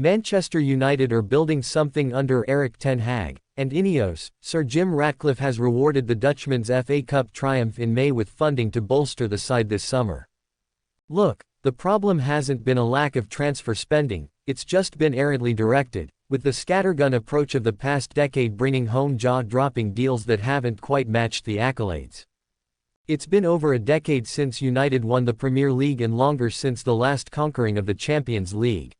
Manchester United are building something under Erik ten Hag, and Ineos. Sir Jim Ratcliffe has rewarded the Dutchman's FA Cup triumph in May with funding to bolster the side this summer. Look, the problem hasn't been a lack of transfer spending, it's just been errantly directed, with the scattergun approach of the past decade bringing home jaw-dropping deals that haven't quite matched the accolades. It's been over a decade since United won the Premier League and longer since the last conquering of the Champions League.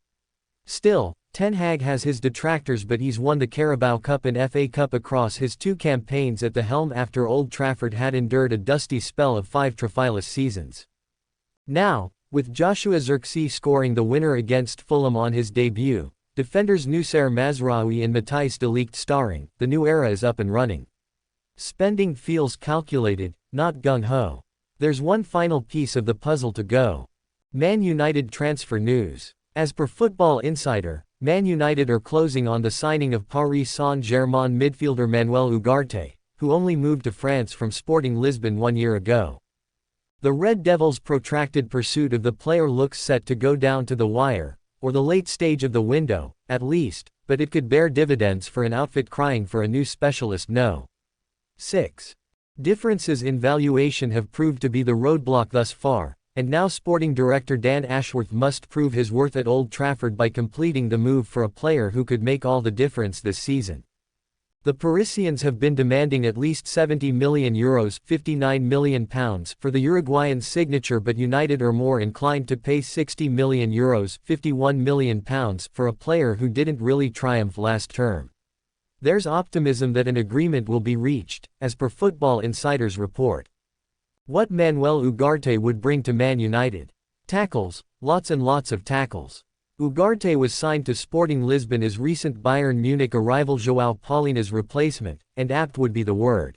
Still, Ten Hag has his detractors, but he's won the Carabao Cup and FA Cup across his 2 campaigns at the helm after Old Trafford had endured a dusty spell of 5 trophyless seasons. Now, with Joshua Zirkzee scoring the winner against Fulham on his debut, defenders Noussair Mazraoui and Matthijs de Ligt starring, the new era is up and running. Spending feels calculated, not gung-ho. There's one final piece of the puzzle to go. Man United transfer news. As per Football Insider, Man United are closing on the signing of Paris Saint-Germain midfielder Manuel Ugarte, who only moved to France from Sporting Lisbon 1 year ago. The Red Devils' protracted pursuit of the player looks set to go down to the wire, or the late stage of the window, at least, but it could bear dividends for an outfit crying for a new specialist. No. 6. Differences in valuation have proved to be the roadblock thus far, and now Sporting Director Dan Ashworth must prove his worth at Old Trafford by completing the move for a player who could make all the difference this season. The Parisians have been demanding at least €70 million (£59 million) for the Uruguayan's signature, but United are more inclined to pay €60 million (£51 million) for a player who didn't really triumph last term. There's optimism that an agreement will be reached, as per Football Insider's report. What Manuel Ugarte would bring to Man United? Tackles, lots and lots of tackles. Ugarte was signed to Sporting Lisbon as recent Bayern Munich arrival João Paulina's replacement, and apt would be the word.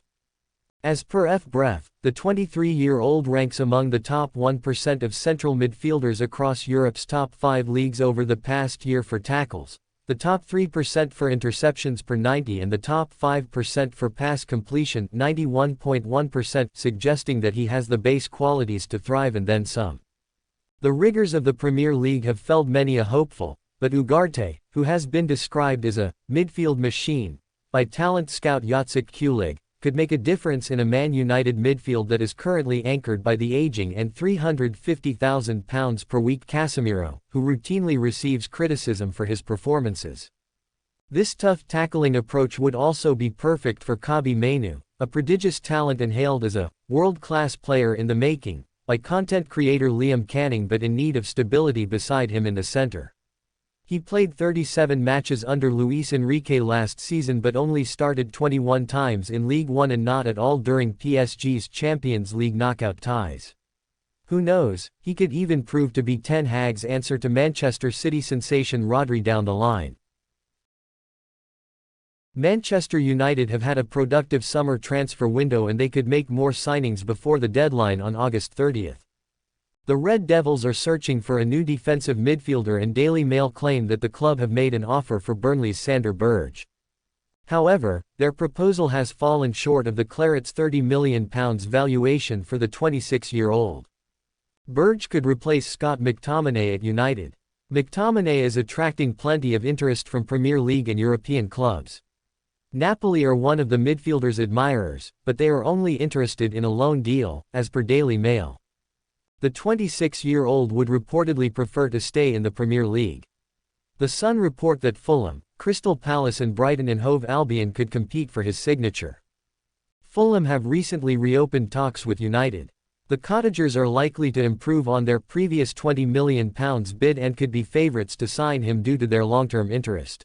As per FBref, the 23-year-old ranks among the top 1% of central midfielders across Europe's top 5 leagues over the past year for tackles, the top 3% for interceptions per 90 and the top 5% for pass completion 91.1%, suggesting that he has the base qualities to thrive and then some. The rigors of the Premier League have felled many a hopeful, but Ugarte, who has been described as a midfield machine by talent scout Jacek Kulig, could make a difference in a Man United midfield that is currently anchored by the aging and £350,000 per week Casemiro, who routinely receives criticism for his performances. This tough tackling approach would also be perfect for Kobbie Mainoo, a prodigious talent and hailed as a world-class player in the making by content creator Liam Canning, but in need of stability beside him in the center. He played 37 matches under Luis Enrique last season but only started 21 times in League One and not at all during PSG's Champions League knockout ties. Who knows, he could even prove to be Ten Hag's answer to Manchester City sensation Rodri down the line. Manchester United have had a productive summer transfer window and they could make more signings before the deadline on August 30th. The Red Devils are searching for a new defensive midfielder and Daily Mail claim that the club have made an offer for Burnley's Sander Berge. However, their proposal has fallen short of the Clarets' £30 million valuation for the 26-year-old. Berge could replace Scott McTominay at United. McTominay is attracting plenty of interest from Premier League and European clubs. Napoli are one of the midfielder's admirers, but they are only interested in a loan deal, as per Daily Mail. The 26-year-old would reportedly prefer to stay in the Premier League. The Sun report that Fulham, Crystal Palace and Brighton and Hove Albion could compete for his signature. Fulham have recently reopened talks with United. The Cottagers are likely to improve on their previous £20 million bid and could be favourites to sign him due to their long-term interest.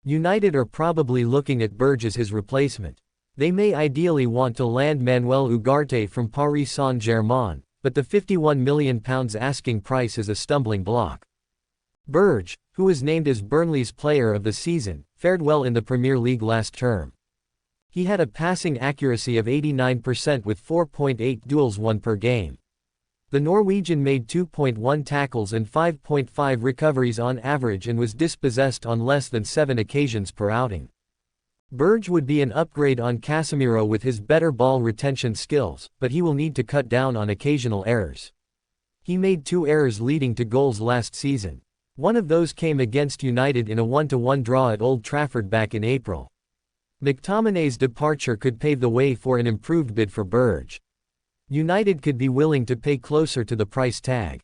United are probably looking at Berge as his replacement. They may ideally want to land Manuel Ugarte from Paris Saint-Germain, but the £51 million asking price is a stumbling block. Berge, who was named as Burnley's Player of the Season, fared well in the Premier League last term. He had a passing accuracy of 89% with 4.8 duels won per game. The Norwegian made 2.1 tackles and 5.5 recoveries on average and was dispossessed on less than 7 occasions per outing. Berge would be an upgrade on Casemiro with his better ball retention skills, but he will need to cut down on occasional errors. He made 2 errors leading to goals last season. One of those came against United in a 1-1 draw at Old Trafford back in April. McTominay's departure could pave the way for an improved bid for Burge. United could be willing to pay closer to the price tag.